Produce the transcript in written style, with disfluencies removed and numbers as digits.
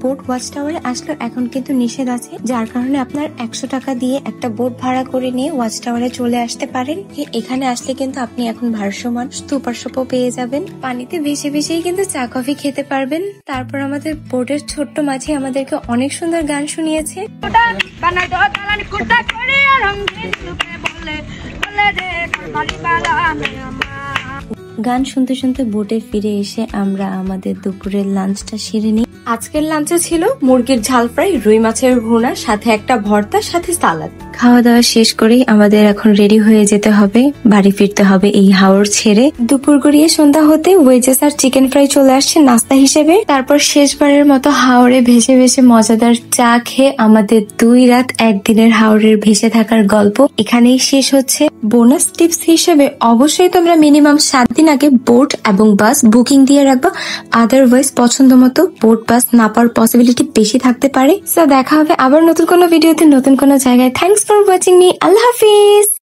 Boat watch টাওয়ারে আসলে এখন কিন্তু নিষেধ আছে, যার কারণে আপনার 100 টাকা দিয়ে একটা বোট ভাড়া করে নিয়ে ওয়াচ টাওয়ারে চলে আসতে পারেন। এখানে আসলে কিন্তু আপনি এখন ভারসমান সুপার শপও পেয়ে যাবেন, পানিতে ভেসে ভেসেই কিন্তু চা কফি খেতে পারবেন। তারপর আমাদের বোটের ছোট্ট মাঝি আমাদেরকে অনেক সুন্দর গান শুনিয়েছে। গান শুনতে শুনতে বোটে ফিরে এসে আমরা আমাদের দুপুরের লাঞ্চটা সেরে নিই। আজকের লাঞ্চে ছিল মুরগির ঝাল ফ্রাই, রুই মাছের ভুনা, সাথে একটা ভর্তা, সাথে সালাদ। খাওয়া দাওয়া শেষ করেই আমাদের এখন রেডি হয়ে যেতে হবে, বাড়ি ফিরতে হবে এই হাওর ছেড়ে। দুপুর গড়িয়ে সন্ধ্যা হতে ওয়েজেস আর চিকেন ফ্রাই চলে আসছে নাস্তা হিসেবে। তারপর শেষবারের মতো হাওরে ভেসে ভেসে মজাদার চা খেয়ে আমাদের 2 রাত 1 দিনের হাওরের ভেসে থাকার গল্প এখানেই শেষ হচ্ছে। বোনাস টিপস হিসেবে অবশ্যই তোমরা মিনিমাম 7 দিন আগে বোট এবং বাস বুকিং দিয়ে রাখবা, আদারওয়াইজ পছন্দ মতো বোট বাস না পাওয়ার পসিবিলিটি বেশি থাকতে পারে। সো দেখা হবে আবার নতুন কোনো ভিডিওতে, নতুন কোনো জায়গায়। Thanks for watching me. Allah Hafiz.